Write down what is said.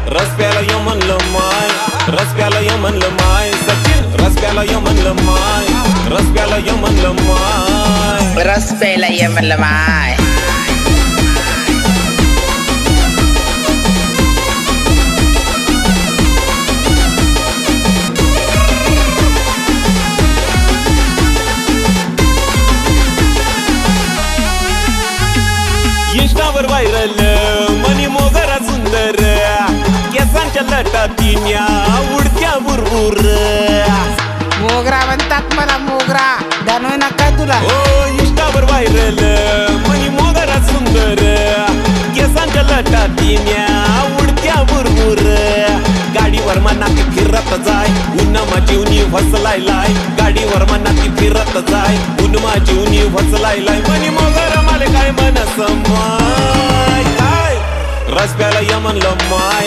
रस्त्याला ये म्हणलं माय, रस्त्याला ये म्हणलं माय, सचिन रस्त्याला ये म्हणलं माय, रस्त्याला ये म्हणलं माय, रस्त्याला ये म्हणलं माय. इंस्टावर व्हायरल मनी मोगरा सुंदर, केसांच्या लटातीन्या उडत्या बुरबुर. मोगरा म्हणतात मला मोगरा, जाणवय ना काय तुला? ओ इंस्टावर व्हायरल मनी मोगरा सुंदर, केसांच्या लटातीन्या उडत्या बुरबुर. गाडीवर मनाती फिरत जाय, उन्हा जीवनी फसलाय लाय. गाडीवर मनाती फिरत जाय, उन्हा जीवनी फसलाय लाय. मनी मोगरा माले काय मनस माय, काय रस्त्याला ये म्हणलं माय,